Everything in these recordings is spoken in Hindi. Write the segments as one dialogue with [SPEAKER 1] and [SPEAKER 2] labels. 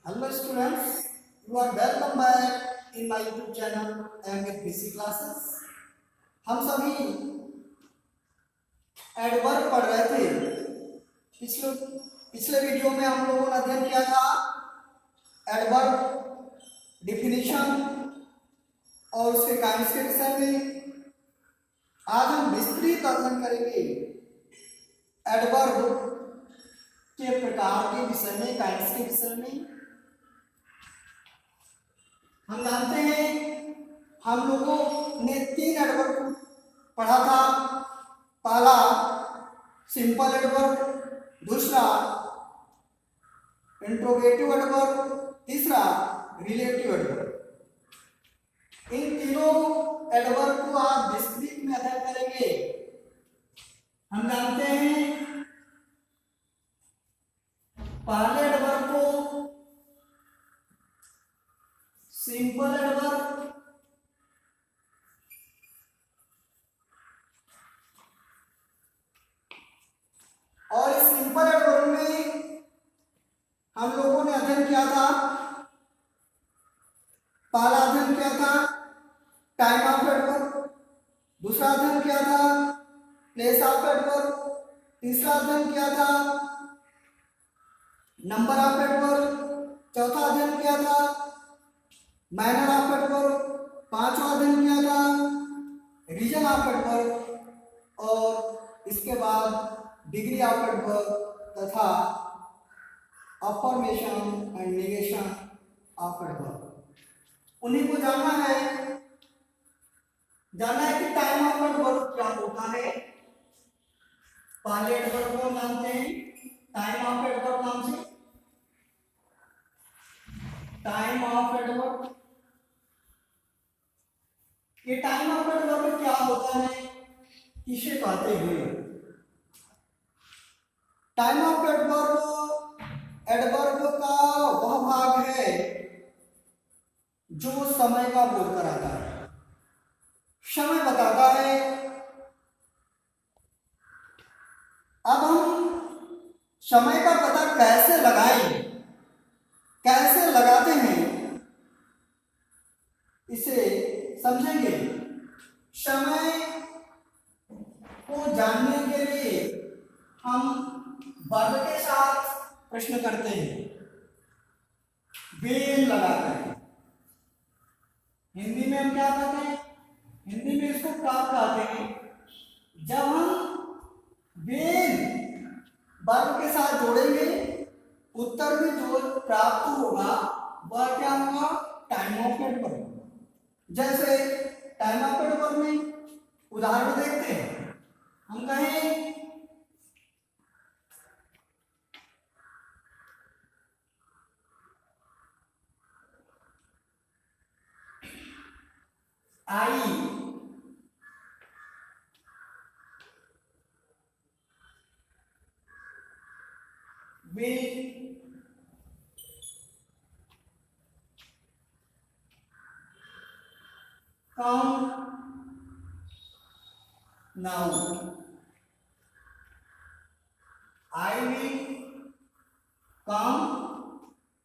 [SPEAKER 1] Hello students, you are welcome back in my YouTube channel with BC classes. हम सभी एडवर्ब पढ़ रहे थे। पिछले पिछले वीडियो में हम लोगों ने अध्ययन किया था एडवर्ब डिफिनीशन और उसके काइंड्स के विषय में। आज हम विस्तृत अध्ययन करेंगे एडवर्ब के प्रकार के विषय में, काइंड्स के विषय में। हम जानते हैं हम लोगों ने 3 एडवर्ब पढ़ा था। पहला सिंपल एडवर्ब, दूसरा इंट्रोगेटिव एडवर्ब, तीसरा रिलेटिव एडवर्ब। इन तीनों एडवर्ब को आप विस्तृत में अध्ययन करेंगे। हम जानते हैं पहले एडवर्ब को सिंपल एडवर्ब, और इस सिंपल एडवर्ब में हम लोगों ने अध्ययन किया था, पहला अध्ययन किया था टाइम ऑफ एडवर्ब, दूसरा अध्ययन किया था प्लेस ऑफ एडवर्ब, तीसरा अध्ययन किया था नंबर ऑफ एडवर्ब, चौथा अध्ययन किया था मैनर ऑफ एडवर्ब, पांचवा अध्ययन किया था रीजन ऑफ एडवर्ब, और इसके बाद डिग्री ऑफ एडवर्ब तथा affirmation and negation of adverb. उन्हीं को जानना है कि टाइम ऑफ एडवर्ब क्या होता है। पहले एडवर्ब को जानते हैं टाइम ऑफ एडवर्ब नाम से। टाइम ऑफ एडवर्ब, ये टाइम ऑफ एडवर्ब क्या होता है, किसे कहते हैं? टाइम ऑफ एडवर्ब का वह भाग है जो समय का बोध कराता है, समय बताता है। अब हम समय का पता कैसे लगाएं, कैसे लगाते हैं, इसे समझेंगे। समय को जानने के लिए हम वर्ब के साथ प्रश्न करते हैं, बेल लगाकर। हिंदी में हम क्या कहते हैं? हिंदी में इसको क्या कहते हैं? जब हम बेल वर्ब के साथ जोड़ेंगे, उत्तर में जो प्राप्त होगा वह क्या होगा? Time of adverb. जैसे टाइम ऑफ एडवर्ब में उदाहरण देखते हैं। हम कहें I will come now, I will come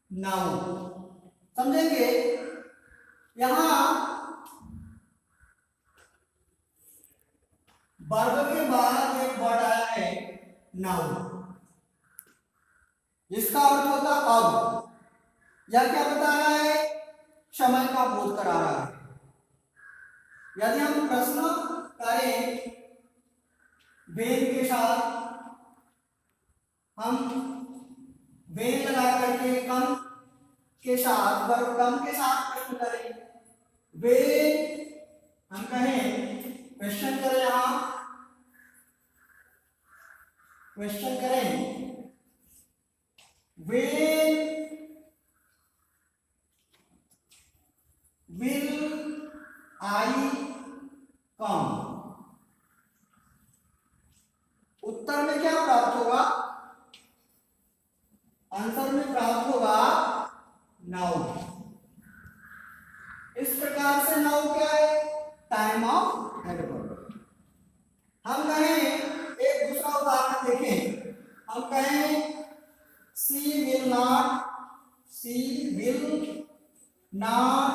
[SPEAKER 1] now। समझेंगे? यहां वर्ब के बाद एक वर्ड आया है नाउ, जिसका अर्थ होता अब। यह क्या बता रहा है? समय का बोध करा रहा है। यदि हम प्रश्न करें वेन के साथ, हम वेन लगा करके कम के साथ, वर्ब कम के साथ प्रश्न करें, वेन हम कहें क्वेश्चन करें, यहां क्वेश्चन करें वेन विल आई कम, उत्तर में क्या प्राप्त होगा? आंसर में प्राप्त होगा नाउ। इस प्रकार से नाउ क्या है? Time of adverb. हम कहें एक दूसरा उदाहरण देखें। हम कहें she will not she will not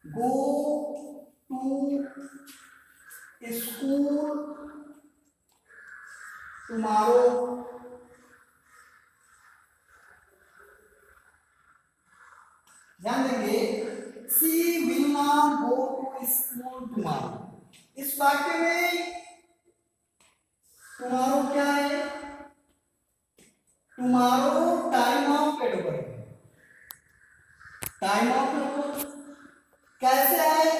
[SPEAKER 1] go to school tomorrow. ध्यान देंगे, she will not go to school tomorrow. इस वाक्य में टुमारो क्या है? Tomorrow time of adverb. Time of adverb कैसे आए?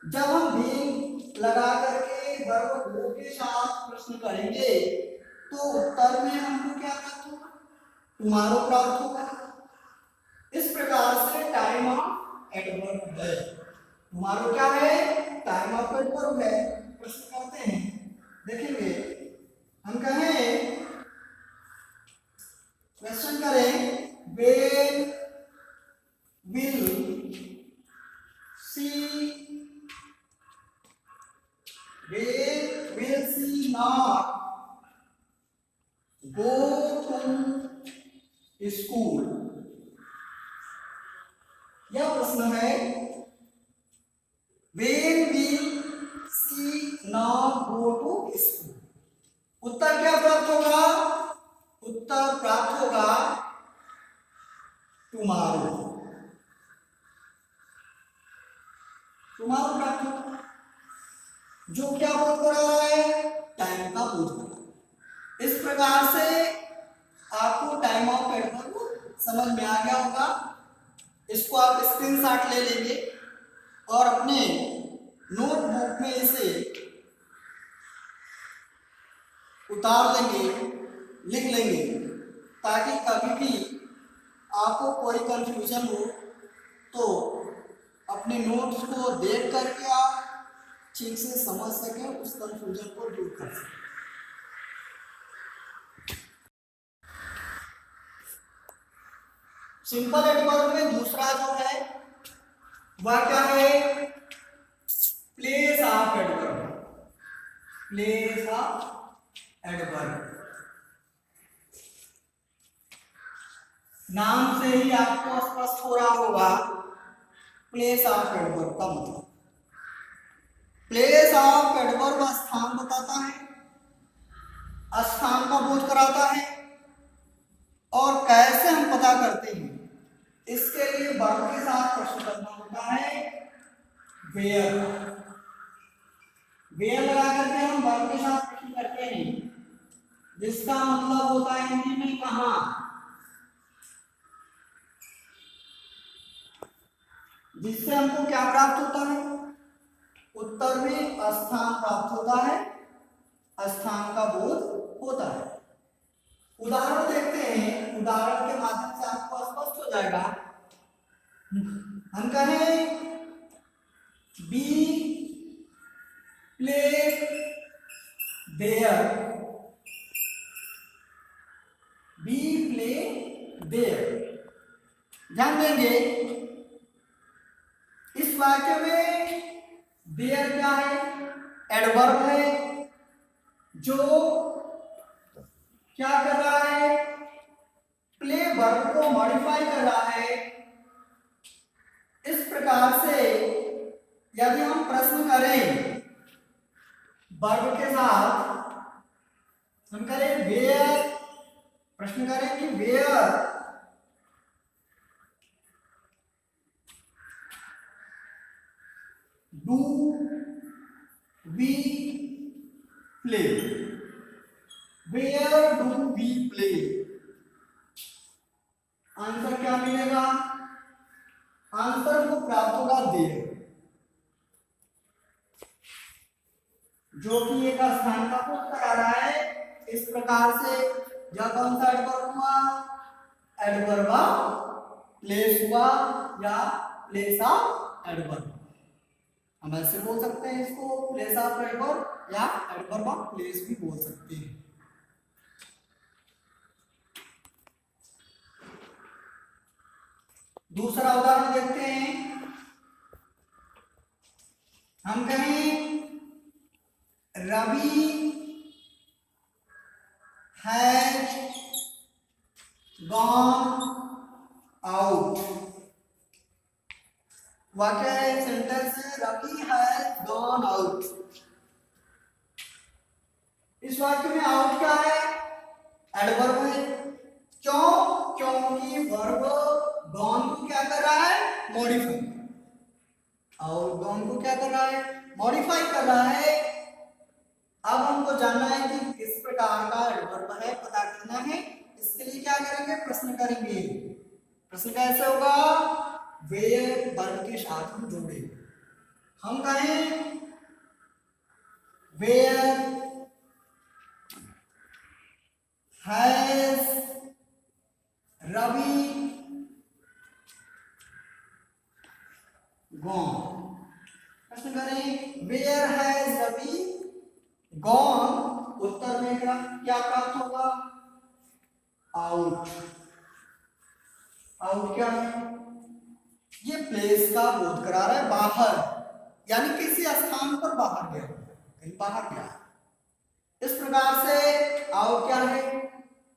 [SPEAKER 1] जब हम बीइंग लगा करके वर्ब गो के साथ प्रश्न करेंगे तो उत्तर में हमको क्या प्राप्त होगा? टुमारो प्राप्त होगा। इस प्रकार से टाइम ऑफ एडवर्ब है। टुमारो क्या है? टाइम ऑफ एडवर्ब है। प्रश्न करते हैं, देखेंगे। हम कहें, क्वेश्चन करें, when will she not go to school. यह प्रश्न है, when will she not go to school. उत्तर क्या प्राप्त होगा? उत्तर प्राप्त होगा टुमारो। टुमारो प्राप्त होगा, जो क्या बोध कर रहा है? टाइम का बोध कर रहा है। इस प्रकार से आपको टाइम ऑफ एडवर्ब समझ में आ गया होगा। इसको आप स्क्रीनशॉट ले लेंगे और अपने नोटबुक में इसे उतार लेंगे, लिख लेंगे, ताकि कभी भी आपको कोई कंफ्यूजन हो तो अपने नोट्स को देख करके आप ठीक से समझ सकें, उस कंफ्यूजन को दूर कर सकें। सिंपल एडवर्ब में दूसरा जो है वह क्या है? Place of adverb. Place of adverb. नाम से ही आपको स्पष्ट हो रहा होगा प्लेस ऑफ एडवर्ब का मतलब। प्लेस ऑफ एडवर्ब स्थान बताता है, स्थान का बोध कराता है। और कैसे हम पता करते हैं? इसके लिए वर्ब के साथ प्रश्न करना होता है, वेयर। वेयर लगा करके हम वर्ब के साथ प्रश्न करते हैं, जिसका मतलब होता है हिंदी में कहां। जिससे हमको क्या प्राप्त होता है? उत्तर में स्थान प्राप्त होता है, स्थान का बोध होता है। उदाहरण देखते हैं, उदाहरण के माध्यम से आपको स्पष्ट हो जाएगा। हम कहें, be play there. Be play there. ध्यान देंगे, इस वाक्य में देयर क्या है? एडवर्ब है, जो क्या कर रहा है? प्ले वर्ब को मॉडिफाई कर रहा है। इस प्रकार से यदि हम प्रश्न करें वर्ब के साथ, हम करें वेयर, प्रश्न करें कि where do we play. Where do we play. Answer क्या मिलेगा? आंसर को प्राप्त होगा देयर, जो कि एक स्थान का बोध करा रहा है। इस प्रकार से यह कौन सा एडवर्ब हुआ? एडवर्ब प्लेस हुआ या प्लेस ऑफ एडवर्ब। हम ऐसे बोल सकते हैं इसको, प्लेस ऑफ एडवर्ब या एडवर्ब ऑफ प्लेस भी बोल सकते हैं। दूसरा उदाहरण देखते हैं। हम कहें, रवि हैज gone out। वाक्य है, सेंटेंस है, रवि हैज गॉन आउट। इस वाक्य में आउट क्या है? एडवर्ब है। क्यों? क्योंकि वर्ब गॉन को क्या कर रहा है? मॉडिफाई। और गॉन को क्या कर रहा है? मॉडिफाई कर रहा है। अब हमको जानना है कि किस प्रकार का एडवर्ब है, पता करना है। इसके लिए क्या करेंगे? प्रश्न करेंगे। प्रश्न कैसे होगा? वेयर वर्ब के साथ हम जोड़े। हम कहें वेयर हैज रवि गॉन। प्रश्न करें वेयर हैज रवि गॉन। उत्तर में क्या क्या प्राप्त होगा? आउट। आउट क्या है? ये प्लेस का बोध करा रहा है, बाहर, यानी किसी स्थान पर बाहर गया, कहीं बाहर गया। इस प्रकार से आउट क्या है?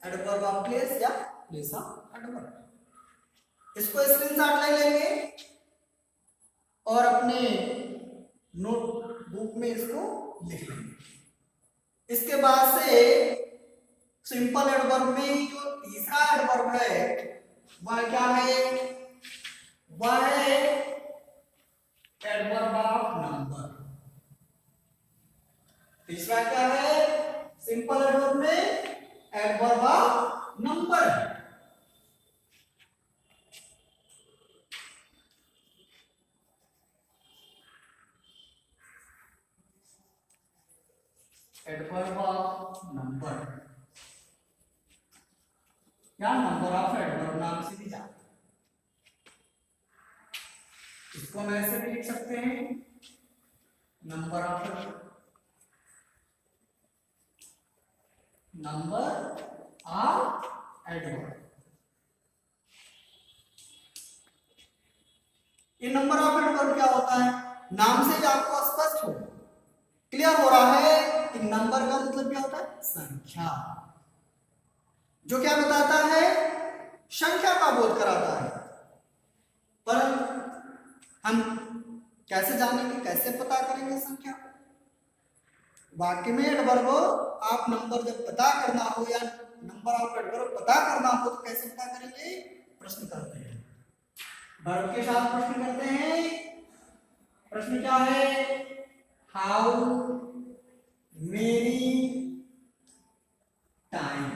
[SPEAKER 1] एडवर्ब ऑफ प्लेस या प्लेस ऑफ एडवर्ब। इसको स्क्रीनशॉट ले लेंगे और अपने नोटबुक में इसको लिख लेंगे। इसके बाद से सिंपल एडवर्ब में जो तीसरा एडवर्ब है वह क्या है? वह है एडवर्ब ऑफ नंबर। तीसरा क्या है? सिंपल एडवर्ब में adverb of number. Adverb of number या नंबर ऑफ एडवर्ब नाम से भी जाते हैं। इसको हम ऐसे भी लिख सकते हैं, number of adverb, number of adverb. ये नंबर ऑफ एडवर्ब क्या होता है? नाम से ही आपको स्पष्ट हो, क्लियर हो रहा है कि नंबर का मतलब क्या होता है? संख्या। जो क्या बताता है? संख्या का बोध कराता है। परंतु हम कैसे जानेंगे, कैसे पता करेंगे संख्या? वाक्य में एडवर्ब आप नंबर जब पता करना हो या नंबर ऑफ एडवर्ब पता करना हो तो कैसे पता करेंगे? प्रश्न करते हैं, वर्ब के साथ प्रश्न करते हैं। प्रश्न क्या है? How many time.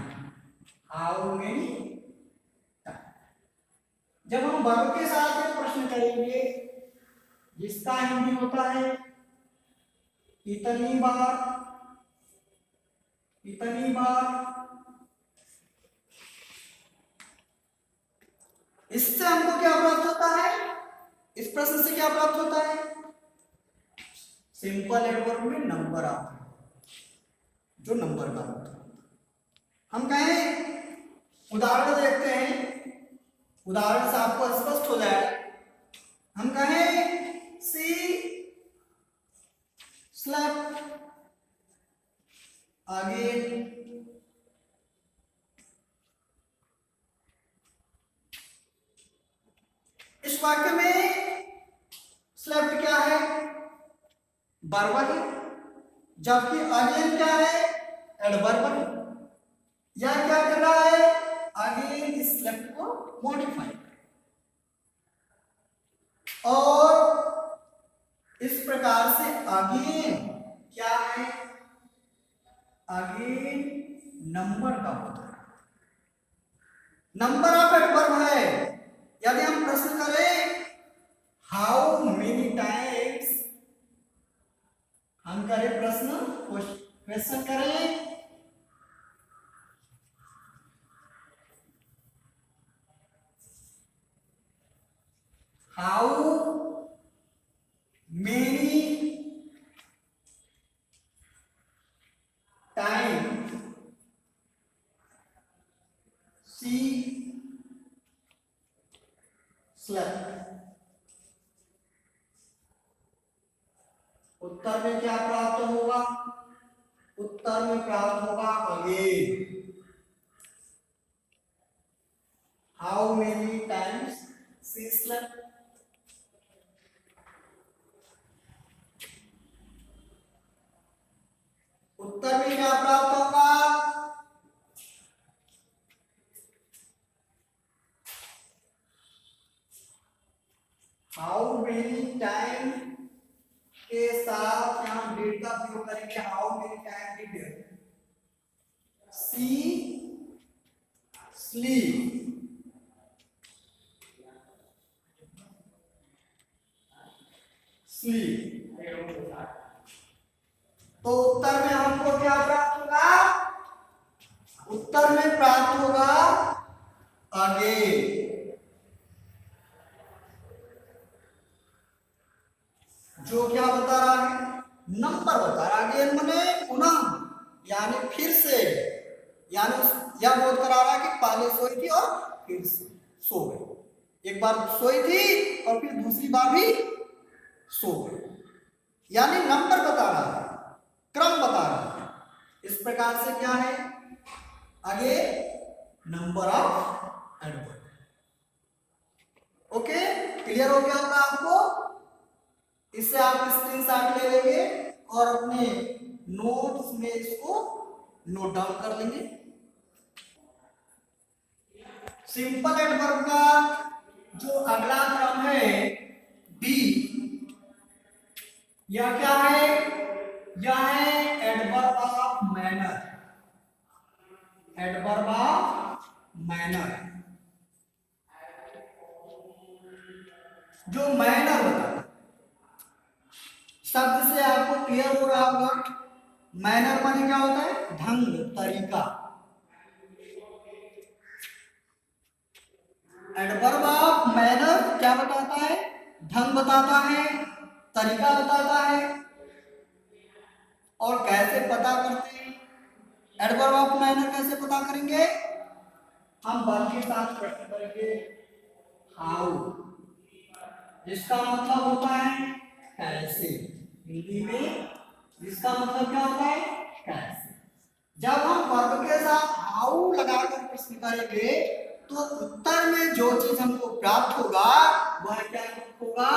[SPEAKER 1] How many time. जब हम वर्ब के साथ में प्रश्न करेंगे जिसका हिंदी होता है इतनी बार, इतनी बार। इससे हमको क्या प्राप्त होता है? इस प्रश्न से क्या प्राप्त होता है? सिंपल एडवर्ब में नंबर आता है, जो नंबर का होता है। हम कहें उदाहरण देखते हैं, उदाहरण से आपको स्पष्ट हो जाए। हम कहें सी स्लेप्ट अगेन। इस वाक्य में स्लेप्ट क्या है? वर्ब है, जबकि अगेन क्या है? एडवर्ब है। यह क्या कर रहा है? अगेन इस स्लेप्ट को मॉडिफाई। और इस प्रकार से अगेन क्या है? अगेन नंबर का होता है, नंबर ऑफ एडवर्ब है। यदि हम प्रश्न करें हाउ मेनी टाइम्स, हम करें प्रश्न, क्वेश्चन करें how many times she slept. उत्तर में क्या प्राप्त होगा? उत्तर में प्राप्त होगा again. How many times she slept. उत्तर में क्या प्राप्त होगा? हाउ मेनी टाइम के साथ यहां डिड का प्रयोग करेंगे। How many time did she sleep. Sleep. तो उत्तर में हमको क्या प्राप्त होगा? उत्तर में प्राप्त होगा अगेन। जो क्या बता रहा है? नंबर बता रहा है। अगेन माने पुनः, यानी फिर से, यानी यह बोध करा रहा है कि पहले सोई थी और फिर से सो गई। एक बार सोई थी और फिर दूसरी बार भी सो गई, यानी नंबर बता रहा है, क्रम बता रहा है। इस प्रकार से क्या है? आगे number of adverb. Okay, clear हो गया होगा आपको? इससे आप स्क्रीनशॉट ले लेंगे और अपने नोट्स में इसको नोट डाउन कर लेंगे। सिंपल एडवर्ब का जो अगला क्रम है बी, यह क्या है? यह है adverb of manner. Adverb of manner, जो मैनर बता, शब्द से आपको क्लियर हो रहा होगा। मैनर माने क्या होता है? ढंग, तरीका। एडवर्ब ऑफ मैनर क्या बताता है? ढंग बताता है, तरीका बताता है। और कैसे पता करते हैं एडवर्ब ऑफ मैनर? कैसे पता करेंगे? हम वर्ब के साथ प्रश्न करेंगे हाउ, जिसका मतलब होता है कैसे। हिंदी में इसका मतलब क्या होता है? कैसे। जब हम वर्ब के साथ हाउ लगाकर प्रश्न करेंगे तो उत्तर में जो चीज हमको प्राप्त होगा वह क्या होगा?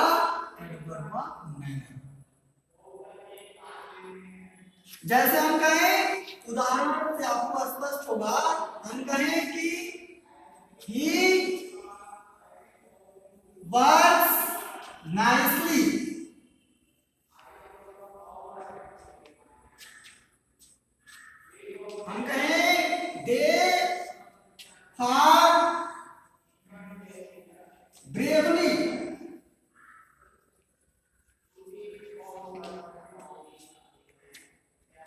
[SPEAKER 1] Adverb of manner. जैसे हम कहें, उदाहरण से आपको स्पष्ट होगा, हम कहें कि he works nicely। हम कहें they fought bravely।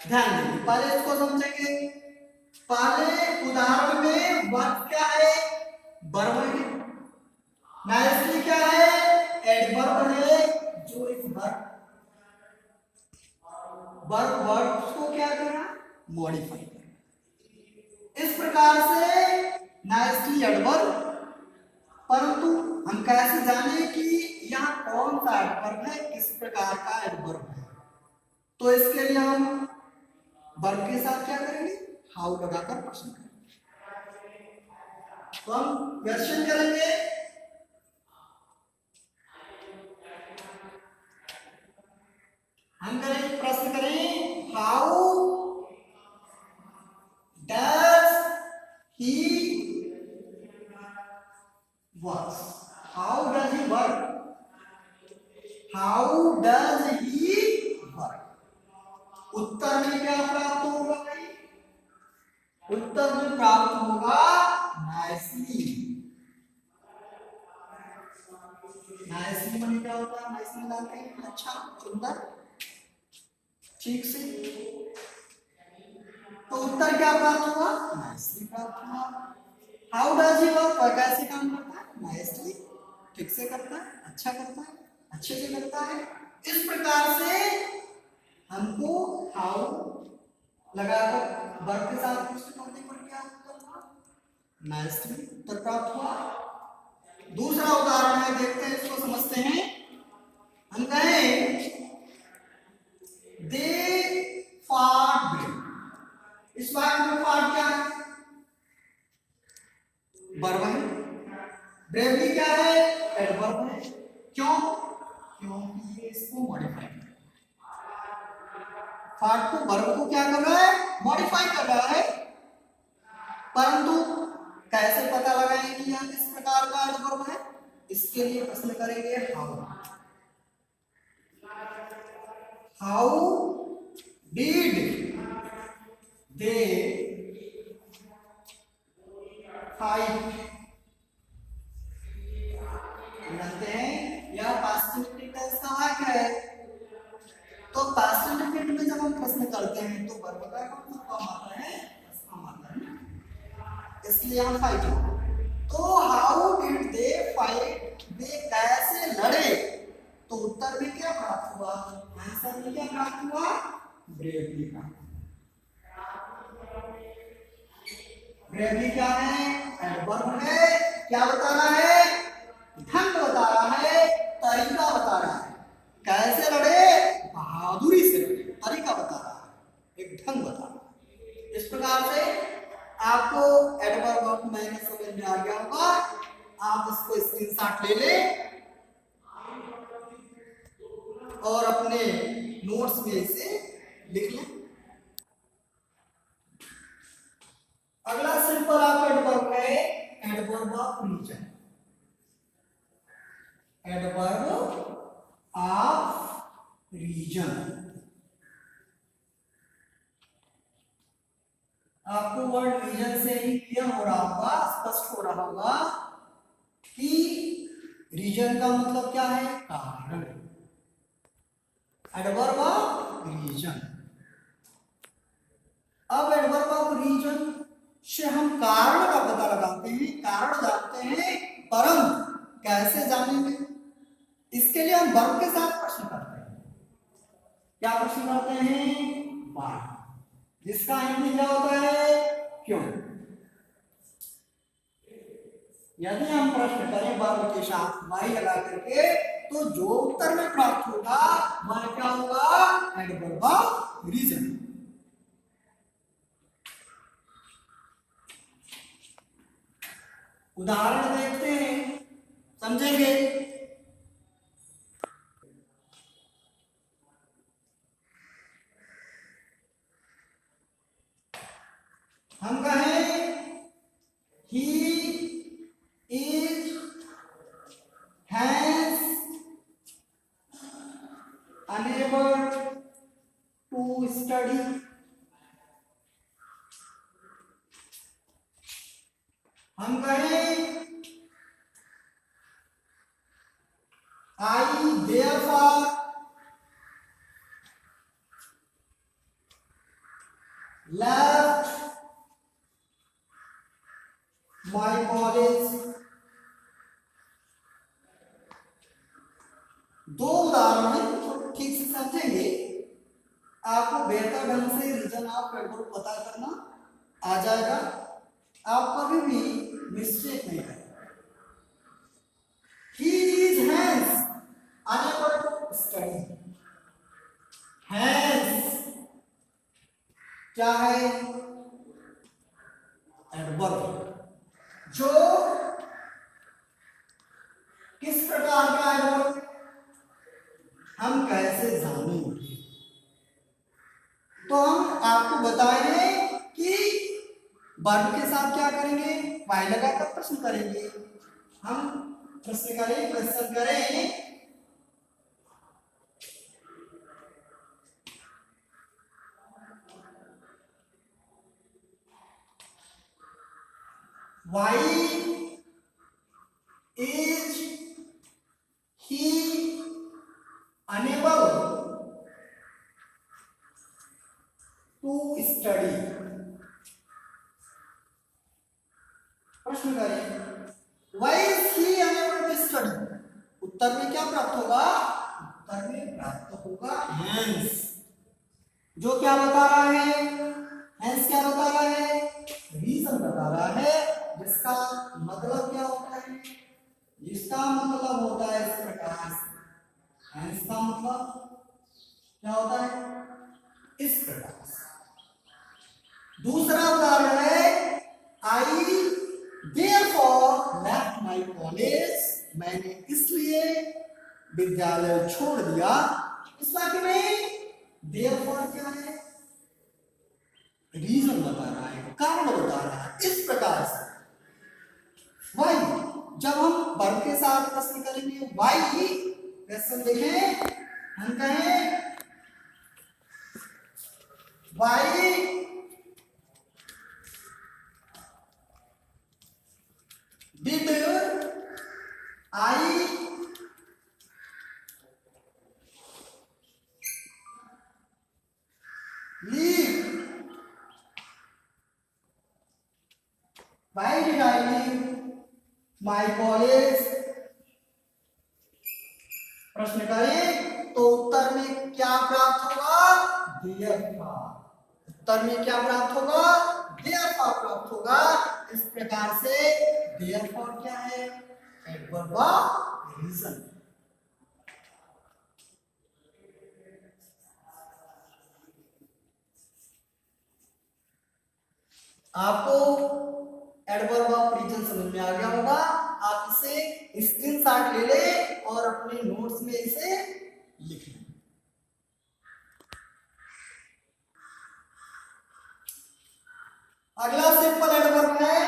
[SPEAKER 1] ध्यान दीजिए, पहले इसको समझेंगे। पहले उदाहरण में वर्ब क्या है? वर्ब है। नाइसली क्या है? एडवर्ब है, जो इस वर्ब को क्या करना? मॉडिफाई करना। इस प्रकार से नाइसली एडवर्ब। परंतु हम कैसे जाने कि यहाँ कौन सा एडवर्ब है, किस प्रकार का एडवर्ब है? तो इसके लिए हम वर्ब के साथ क्या करेंगे? हाउ लगाकर प्रश्न करेंगे। तो हम क्वेश्चन करेंगे, हम करेंगे, प्रश्न करें how does he works. How does he work? How does he work? उत्तर में क्या प्राप्त होगा? उत्तर में प्राप्त होगा नाइसली। नाइसली माने क्या होता है? नाइसली जानते हैं, अच्छा, सुंदर, ठीक से। तो उत्तर क्या प्राप्त हुआ? नाइसली प्राप्त हुआ। How does he work? कैसे काम करता है? नाइसली, ठीक से करता है, अच्छा करता है, अच्छे से करता है। इस प्रकार से हमको हाउ लगाकर वर्ब के साथ प्रश्न करने पर क्या उत्तर हुआ? नाइसली उत्तर प्राप्त हुआ। दूसरा उदाहरण है, देखते हैं, इसको समझते हैं। हम कहें दे फॉट। इस वाक्य में फॉट क्या है? वर्ब है। ब्रेवली क्या है? एडवर्ब है। क्यों? क्योंकि ये इसको मॉडिफाई कर पार्ट को वर्ब को क्या कर रहा है? मॉडिफाई कर रहा है। परंतु कैसे पता लगाएं कि यह किस प्रकार का एडवर्ब है? इसके लिए प्रश्न करेंगे हाउ डिड दे फाइट। जानते हैं यह पास्ट इंडिफिनिट का वाक्य है। तो पास्ट इंडिफिनिट में जब हम प्रश्न करते हैं तो वर्ब का कौन सा फॉर्म आता है? फॉर्म आता है, इसलिए हम फाइट। तो हाउ डिड दे फाइट, वे कैसे लड़े? तो उत्तर में क्या प्राप्त हुआ? आंसर में क्या प्राप्त हुआ? ब्रेवली का। ब्रेवली क्या है? एडवर्ब है। क्या बता रहा है? ढंग बता रहा है, तरीका बता रहा है। कैसे लड़े? बहादुरी से लड़े। तरीका बता रहा है, एक ढंग बता रहा है। इस प्रकार से आपको एडवर्ब ऑफ मैनर समझ में आ गया होगा। आप इसको स्क्रीनशॉट ले लें और अपने नोट्स में इसे लिख लें। अगला सिंपल आप एडवर्ब है adverb of reason. Adverb of reason. आपको वर्ड रीजन से ही क्लियर हो रहा होगा, स्पष्ट हो रहा होगा कि रीजन का मतलब क्या है? कारण। Adverb of reason. अब एडवर्ब ऑफ रीजन से हम कारण का पता लगाते हैं, कारण जानते हैं, परंतु कैसे जानेंगे? इसके लिए हम वर्ब के साथ प्रश्न करते हैं। क्या प्रश्न करते हैं? व्हाई, जिसका हिंदी क्या होता है? क्यों। यदि हम प्रश्न करें वर्ब के साथ व्हाई लगा करके तो जो उत्तर में प्राप्त होगा वह क्या होगा? Adverb of reason. उदाहरण देखते हैं, समझेंगे। हम कहें he is has unable to study। हम कहें I therefore left my college। दो उदाहरण है, तो ठीक से समझेंगे आपको बेहतर ढंग से रीजन ऑफ एडवर्ब पता करना आ जाएगा। आप कभी भी मिस्टेक नहीं करेंगे। He is has unable to study। has क्या है? एडवर्ब। जो किस प्रकार का एडवर्ब? हम कैसे जानेंगे? तो हम आपको बताएंगे कि वर्ब के साथ क्या करेंगे? वाई लगाकर प्रश्न करेंगे। हम प्रश्न करें, क्वेश्चन करें। Why is he unable to study? प्रश्न करें, Why is he unable to study? उत्तर में क्या प्राप्त होगा? उत्तर में प्राप्त होगा hence। जो क्या बता रहा है? hence क्या बता रहा है? रीजन बता रहा है, जिसका मतलब क्या होता है? जिसका मतलब होता है इस प्रकार से। hence का मतलब क्या होता है? इस प्रकार से। दूसरा उदाहरण है I therefore left my college, मैंने इसलिए विद्यालय छोड़ दिया। इस वाक्य में देयरफॉर क्या है? रीजन बता रहा है, कारण बता रहा है। इस प्रकार से वाई, जब हम वर्ब के साथ प्रश्न करेंगे वाई, क्वेश्चन देखें, हम कहें why did I leave, why did I leave my college. प्रश्न करें तो उत्तर में क्या प्राप्त होगा? देयरफॉर। उत्तर में क्या प्राप्त होगा? देयरफॉर प्राप्त होगा। इस प्रकार से देयरफॉर क्या है? Adverb of reason. आपको एडवर्ब ऑफ रीजन समझ में आ गया होगा। आप इसे स्क्रीनशॉट ले ले और अपने नोट्स में इसे लिख लें। अगला सिंपल एडवर्ब है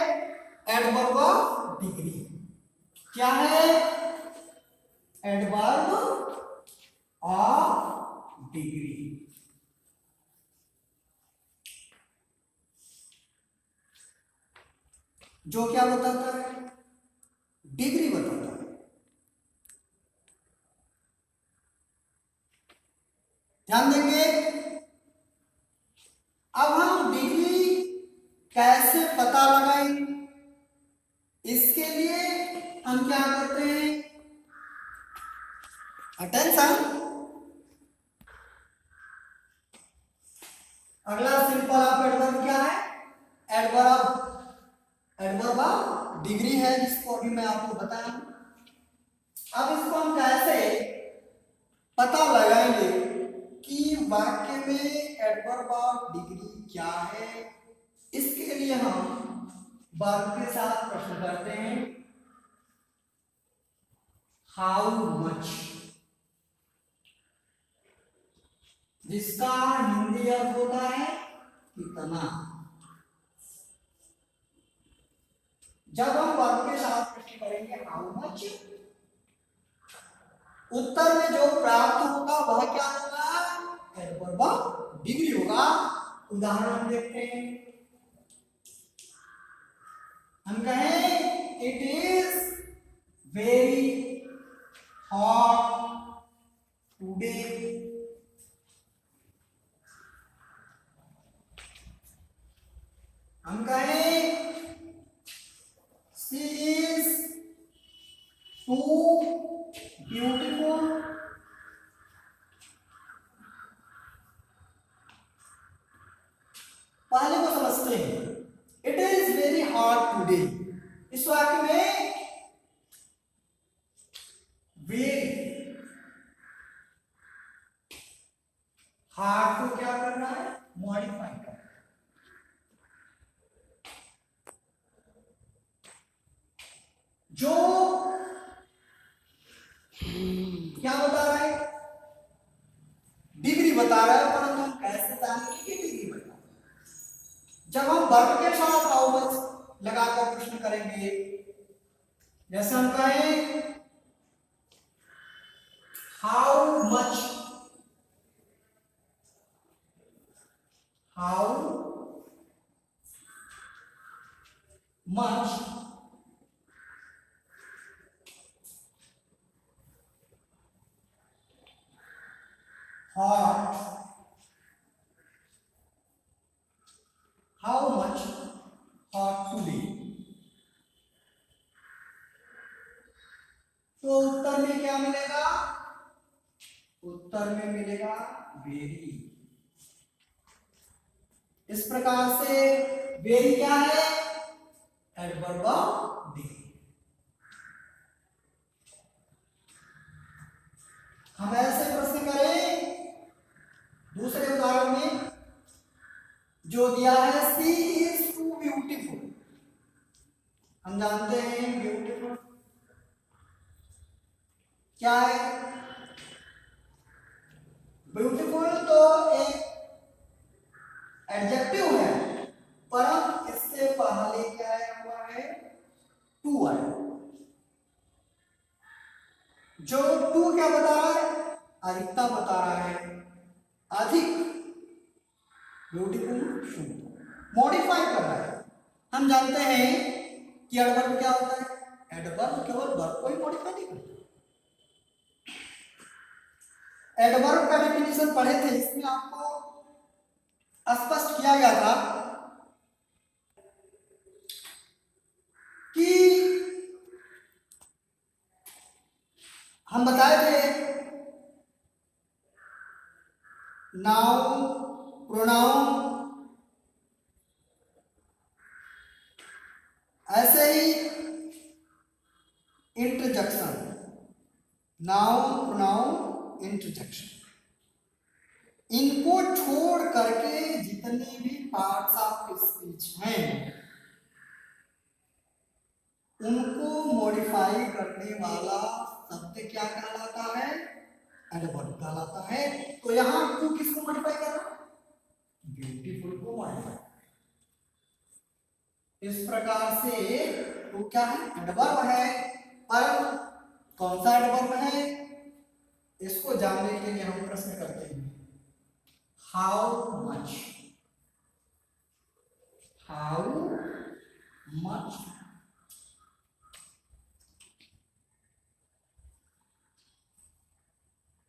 [SPEAKER 1] एडवर्ब ऑफ डिग्री। क्या है? Adverb of degree. जो क्या बताता है? डिग्री बताता है। ध्यान देंगे। अब हम डिग्री कैसे पता लगाएंगे? इसके लिए हम क्या करते हैं? अटेंशन। अगला सिंपल ऑफ एडवर्ब क्या है? एडवर्ब ऑफ डिग्री है, जिसको अभी मैं आपको बताया हूं। अब इसको हम कैसे पता लगाएंगे कि वाक्य में एडवर्ब ऑफ डिग्री क्या है? इसके लिए हम वर्ब के साथ प्रश्न करते हैं। हाउ मच, जिसका हिंदी अर्थ होता है कितना। जब हम वर्ब के साथ प्रश्न करेंगे हाउ मच, उत्तर में जो प्राप्त होगा वह क्या होगा? एडवर्ब ऑफ डिग्री होगा। उदाहरण देखते हैं। हम कहें it is very hot today. हम कहें शी इज टू ब्यूटीफुल। पहले को समझते हैं। It is very hot today, इस वाक्य में वेरी हार्ट को क्या करना है? मॉडिफाई करना है। जो क्या बता रहा है? डिग्री बता रहा है, परंतु हम कैसे जानेंगे कि डिग्री बता रहा है? जब हम वर्ब के साथ हाउ मच लगाकर प्रश्न करेंगे, जैसे हम कहें how much, how much hot, how much hot today। तो उत्तर में क्या मिलेगा? उत्तर में मिलेगा वेरी। इस प्रकार से वेरी क्या है? Adverb of degree. हम ऐसे प्रश्न करें दूसरे उदाहरण में जो दिया है शी इज टू ब्यूटीफुल। हम जानते हैं ब्यूटीफुल क्या है? ब्यूटीफुल तो एक एडजेक्टिव है, पर इससे पहले क्या आया हुआ है? टू आया। जो टू क्या बता रहा है? अधिकता बता रहा है, अधिक ब्यूटीफुल शुद्ध, मॉडिफाई कर रहा है। हम जानते हैं कि एडवर्ब क्या होता है? एडवर्ब केवल वर्ब को ही मॉडिफाई नहीं करता। एडवर्ब का डेफिनेशन पढ़े थे, इसमें आपको स्पष्ट किया गया था कि हम बताए थे नाउन, प्रोनाउन, ऐसे ही इंटरजेक्शन, नाउन, प्रोनाउन, इंटरजेक्शन, इनको छोड़ करके जितने भी पार्ट्स ऑफ स्पीच हैं उनको मॉडिफाई करने वाला शब्द क्या कहलाता है? एडवर्ब कहलाता है। तो यहां टू किसको मॉडिफाई कर रहा है? ब्यूटीफुल को मॉडिफाई। इस प्रकार से टू क्या है? एडवर्ब है। पर कौन सा एडवर्ब है? इसको जानने के लिए हम प्रश्न करते हैं, how much, how much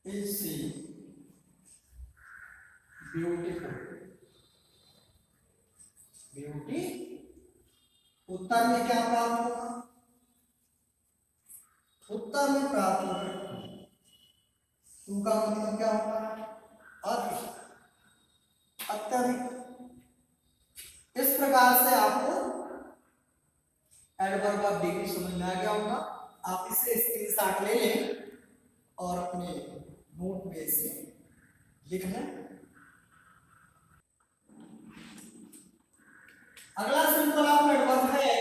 [SPEAKER 1] is she beautiful? Beauty उत्तर में क्या प्राप्त होगा? उत्तर में प्राप्त होगा टू का मतलब क्या होता है? अधिक, अत्यधिक। इस प्रकार से आपको एडवर्ब ऑफ डिग्री समझ में आ गया होगा। आप इसे स्क्रीनशॉट ले लें और अपने नोट में इसे लिख लें। अगला सिंपल ऑफ एडवर्ब है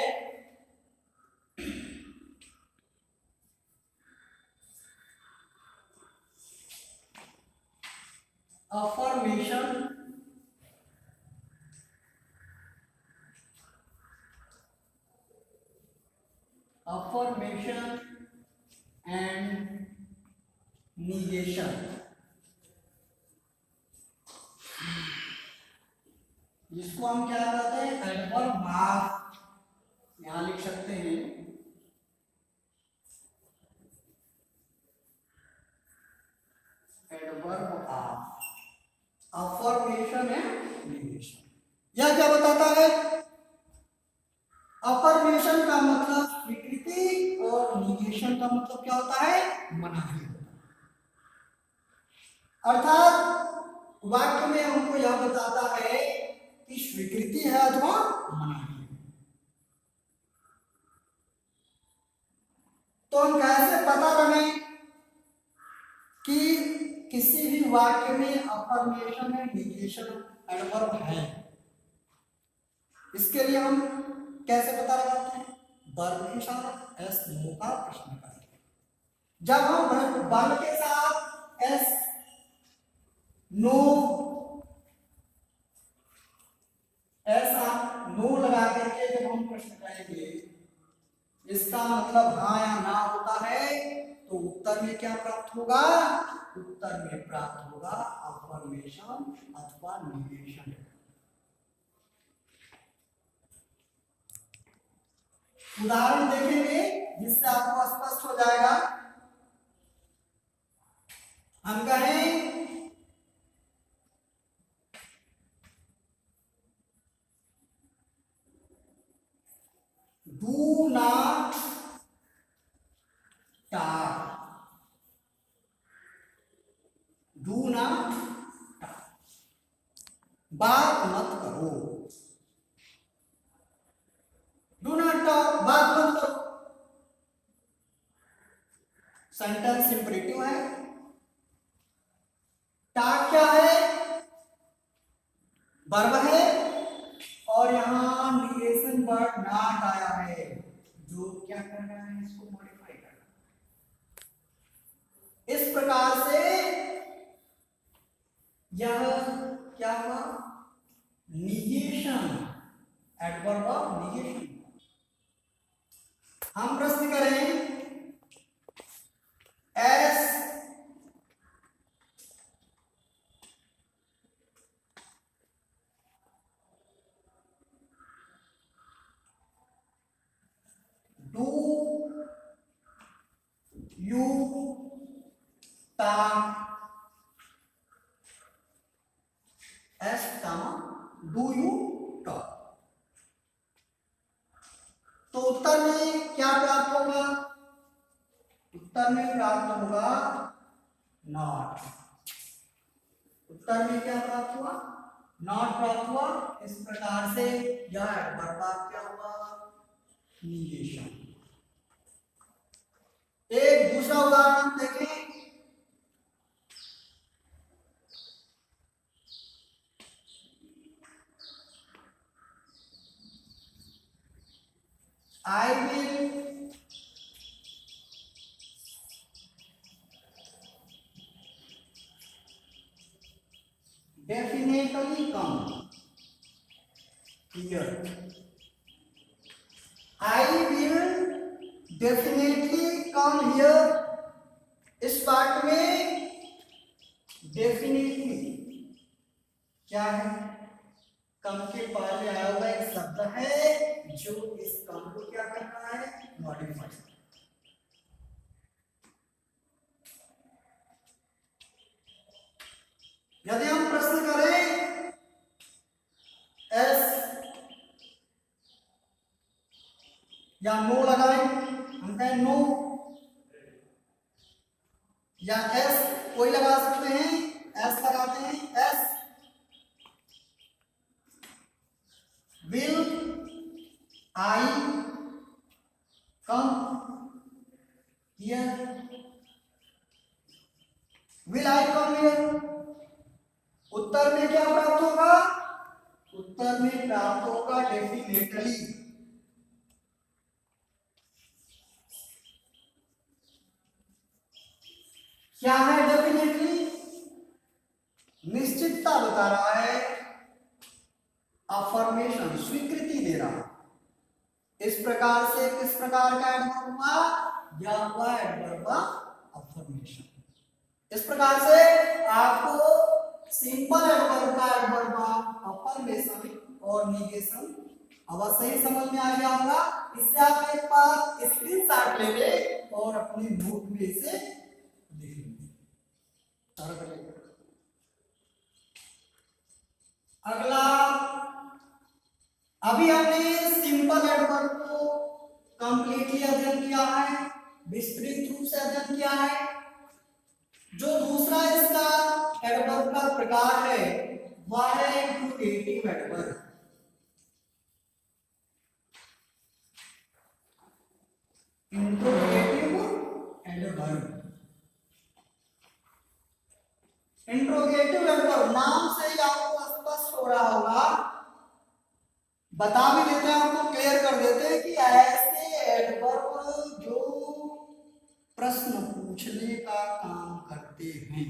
[SPEAKER 1] अफर्मेशन, अफर्मेशन एंड निगेशन। इसको हम क्या कहते हैं? एडवर्ब मार्क, यहां लिख सकते हैं adverb of affirmation and negation. यह क्या बताता है? अफर्मेशन का मतलब स्वीकृति और निगेशन का मतलब क्या होता है? मनाही। अर्थात वाक्य में हमको यह बताता है कि स्वीकृति है अथवा मनाही है। तो हम कैसे पता करें कि किसी भी वाक्य में अफर्मेशन या निगेशन एडवर्ब है? इसके लिए हम कैसे पता लगाते हैं? वर्ब के साथ एस नो का प्रश्न करें। जब हम वर्ब के साथ एस नो, ऐसा नो लगा करके जब हम प्रश्न करेंगे, इसका मतलब हाँ या ना होता है, तो उत्तर में क्या प्राप्त होगा? उत्तर में प्राप्त होगा अफर्मेशन अथवा निगेशन। उदाहरण देखेंगे जिससे आपको स्पष्ट हो जाएगा। हम कहें do not talk, do not talk, बात मत करो। डू नॉट टॉक, बात मत करो। सेंटेंस इंपरेटिव है। टॉक क्या है? वर्ब है और यहां निगेशन वर्ड नॉट आया है, जो क्या करना है? इसको मॉडिफाई करना। इस प्रकार से यह क्या हुआ, निगेशन, एडवर्ब ऑफ निगेशन। हम प्रश्न करें S do you talk, S do you talk, तो उत्तर में क्या प्राप्त होगा, उत्तर में प्राप्त होगा नॉट। उत्तर में क्या प्राप्त हुआ, नॉट प्राप्त हुआ। इस प्रकार से यह एडवर्ब क्या हुआ, निगेशन। एक दूसरा उदाहरण देखें, I will definitely come here. I will definitely come here। इस पार्ट में डेफिनेटली क्या है, कम के पहले आया हुआ एक शब्द है जो इस कम को क्या करना है, मॉडिफाई। यदि हम प्रश्न करें एस या नो लगाएं, हम कहें नो, या एस कोई लगा सकते हैं, एस लगाते हैं, S will I come here, will I come here. उत्तर में क्या प्राप्त होगा, उत्तर में प्राप्त होगा डेफिनेटली। क्या है डेफिनेटली, निश्चितता बता रहा है, अफर्मेशन स्वीकृति दे रहा है। इस प्रकार से किस प्रकार का एडवर्ब हुआ, यह हुआ एडवर्ब अफर्मेशन। इस प्रकार से आपको सिंपल एडवर्ब का एडवर्ब अफर्मेशन और निगेशन अवश्य ही समझ में आ गया होगा। इससे आप एक बार स्क्रीनशॉट ले ले और अपने नोट में इसे लिख लेंगे। अगला, अभी हमने सिंपल एडवर्ब को कंप्लीटली अध्ययन किया है, विस्तृत रूप से अध्ययन किया है। जो दूसरा इसका एडवर्ब का प्रकार है वह है interrogative adverb. Interrogative adverb, interrogative adverb नाम से ही आपको स्पष्ट हो रहा होगा, बता भी देते हैं, आपको क्लियर कर देते हैं कि ऐसे एडवर्ब जो प्रश्न पूछने का काम करते हैं,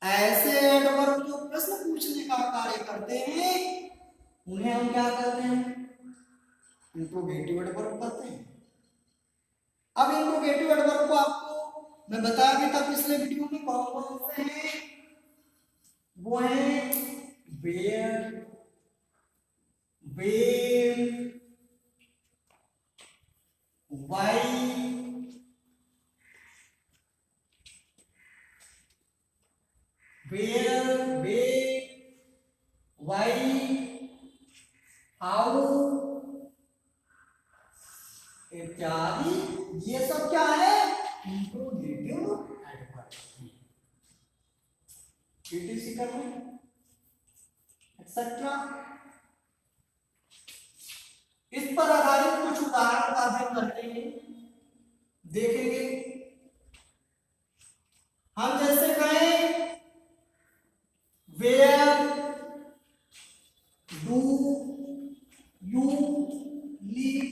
[SPEAKER 1] ऐसे एडवर्ब जो प्रश्न पूछने का कार्य करते हैं उन्हें हम क्या कहते हैं, इंट्रोगेटिव एडवर्ब कहते हैं। अब इंट्रोगेटिव एडवर्ब को आपको मैं बताया भी था पिछले वीडियो में, कौन कौन से हैं, वो हैं where, well, why, where, way, why, how इत्यादि। ये सब क्या है, इंट्रोगेटिव एडवर्ब। टीटीसी कर लो एक्सेट्रा। इस पर आधारित कुछ उदाहरण का अध्ययन करते हैं, देखेंगे। हम जैसे कहें where do you live,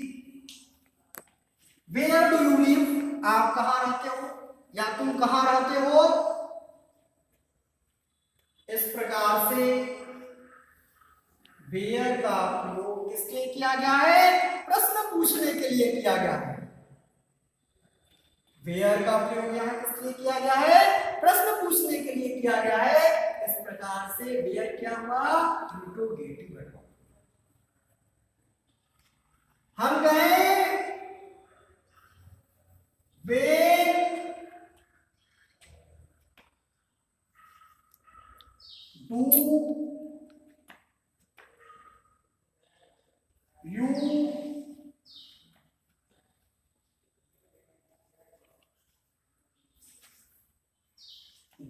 [SPEAKER 1] where do you live, आप कहां रहते हो, या तुम कहां रहते हो। इस प्रकार से वेयर का प्रयोग किसके किया गया है, प्रश्न पूछने के लिए किया गया है। वेयर का प्रयोग यहाँ किस लिए किया गया है, प्रश्न पूछने के लिए किया गया है। इस प्रकार से वेयर क्या हुआ, इंट्रोगेटिव वर्ब। हम कहें where do you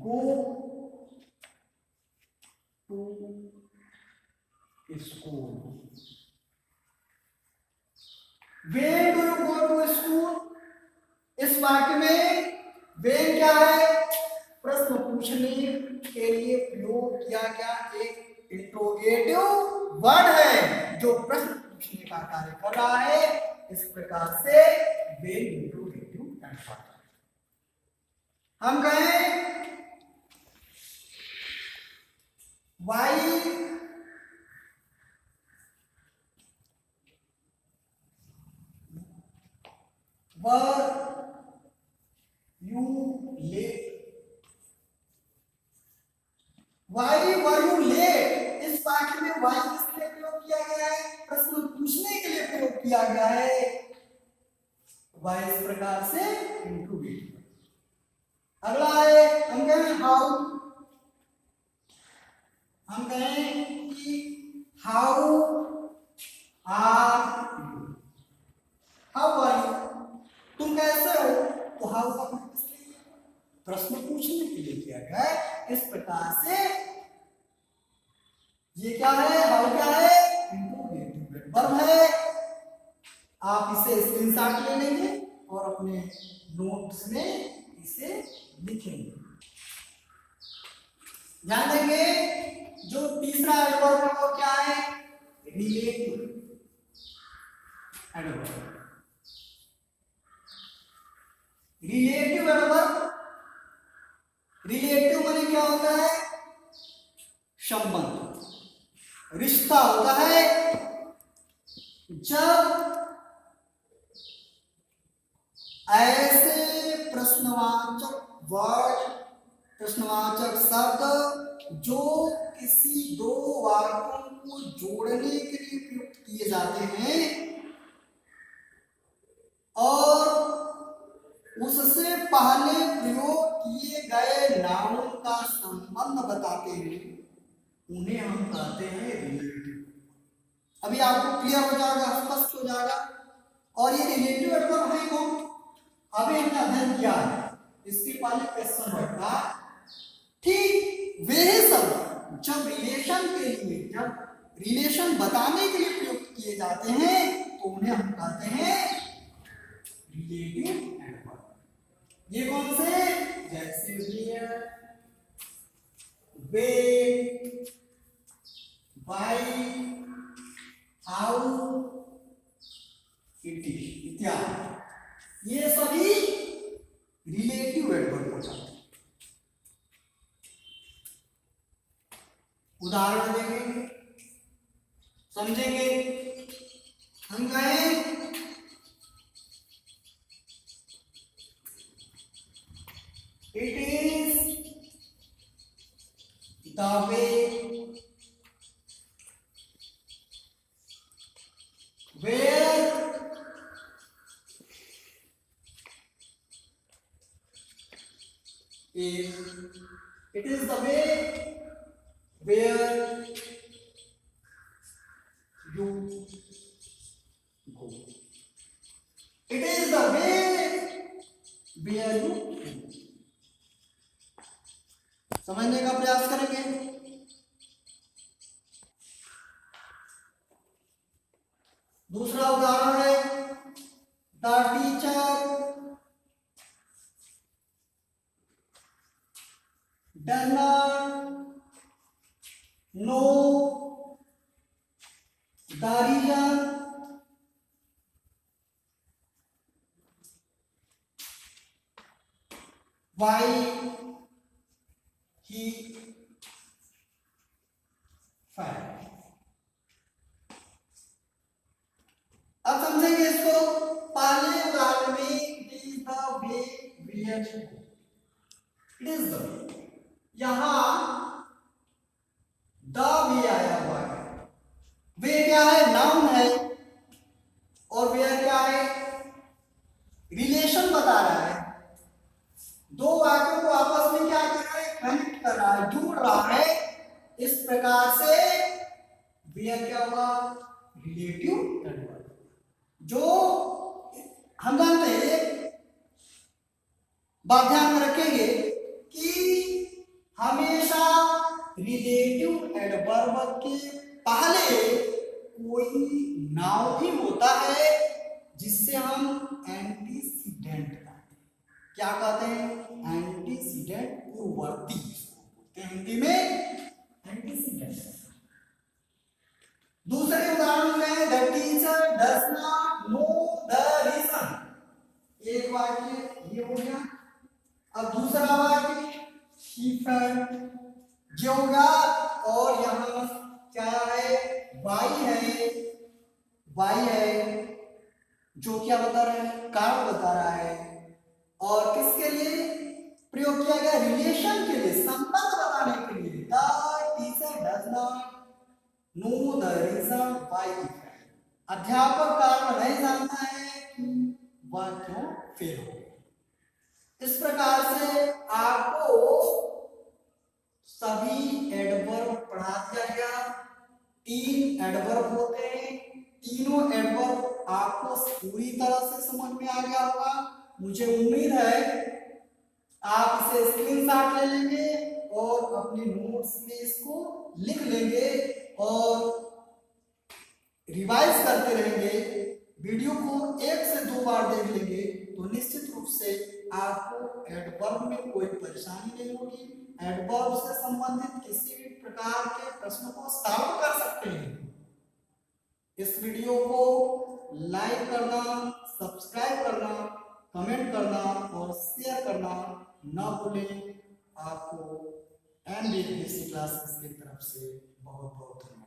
[SPEAKER 1] go to school। When do you go to school? इस वाक्य में when क्या है, प्रश्न पूछने के लिए प्रयोग किया गया एक इंट्रोगेटिव वर्ड है जो प्रश्न पूछने का कार्य कर रहा है। इस प्रकार से when इंट्रोगेटिव वर्ड। हम कहें why were you late? Why were you late? इस वाक्य में why किस लिए प्रयोग किया गया है, प्रश्न पूछने के लिए प्रयोग किया गया है। why इस प्रकार से इंट्रोगेटिव। अगला है हम कहें हाउ। हम कहें कि how are you, how are you, तुम कैसे हो। तो हाउ का प्रश्न पूछने के लिए किया गया है। इस प्रकार से ये क्या है, हाउ क्या है, इंट्रोगेटिव वर्ब है। आप इसे स्क्रीनशॉट ले लेंगे और अपने नोट्स में इसे लिखेंगे। ध्यान देंगे जो तीसरा एडवर्ब है वो क्या है, relative adverb. Relative adverb, relative माने क्या होता है, संबंध, रिश्ता होता है। जब ऐसे प्रश्नवाचक वर्ड, प्रश्नवाचक शब्द जो किसी दो वाक्यों को जोड़ने के लिए प्रयुक्त किए जाते हैं और उससे पहले प्रयोग किए गए नाउन का संबंध बताते हैं, उन्हें हम कहते हैं रिलेटिव। अभी आपको क्लियर हो जाएगा, स्पष्ट हो जाएगा। और ये रिलेटिव एडवर्ब है कौन, अभी हमने अध्ययन किया है, इसके पहले क्वेश्चन था। ठीक वे सब जब रिलेशन के लिए, जब रिलेशन बताने के लिए प्रयुक्त किए जाते हैं तो उन्हें हम कहते हैं रिलेटिव एडवर्ब। ये कौन से, जैसे where, way, why, how, it is इत्यादि, ये सभी रिलेटिव एडवर्ब हो जाते हैं। उदाहरण देंगे, समझेंगे। हम कहें it is the way where it is the way where you go, it is the way where you go। समझने का प्रयास करेंगे। दूसरा उदाहरण है, the teacher does not know the reason why he fell। अब समझेंगे इसको। पहले उदाहरण में it is the way we are go, it is the way, यहां द वे आया हुआ है। वे क्या है? नाउन है। और वे क्या है? रिलेशन बता रहा है। दो वाक्यों को आपस में क्या कर रहा है? कनेक्ट कर रहा है, जोड़ रहा है। इस प्रकार से वे क्या हुआ? Relative adverb. जो हम जानते हैं, बात ध्यान में रखेंगे कि हमेशा रिलेटिव एडवर्ब के पहले कोई नाउन ही होता है जिससे हम एंटीसीडेंट कहते हैं। क्या कहते हैं? एंटीसीडेंट, पूर्ववर्ती बोलते हैं हिंदी में एंटीसीडेंट। दूसरे उदाहरण में the teacher does not know the reason. एक वाक्य ये हो गया। अब दूसरा वाक्य शी फेल्ट, ये होगा। और यहां क्या है? वाई है। वाई है जो क्या बता रहा है? कारण बता रहा है। और किसके लिए प्रयोग किया गया? रिलेशन के लिए, संबंध बताने के लिए। The teacher does not know the reason why he fell. अध्यापक कारण नहीं जानता है कि वह क्यों फेल हो गया। इस प्रकार से आपको सभी एडवर्ब पढ़ा दिया गया। 3 एडवर्ब होते हैं। तीनों एडवर्ब आपको पूरी तरह से समझ में आ गया होगा। मुझे उम्मीद है आप इसे स्क्रीनशॉट ले लेंगे और अपने नोट्स में इसको लिख लेंगे और रिवाइज करते रहेंगे। वीडियो को 1 से 2 बार देख लेंगे तो निश्चित रूप से आपको एडवर्ब में कोई परेशानी नहीं होगी। एडवर्ब से संबंधित किसी भी प्रकार के प्रश्न को सॉल्व कर सकते हैं। इस वीडियो को लाइक करना, सब्सक्राइब करना, कमेंट करना और शेयर करना ना भूलें। आपको एमबीएससी क्लासेस की तरफ से बहुत बहुत धन्यवाद।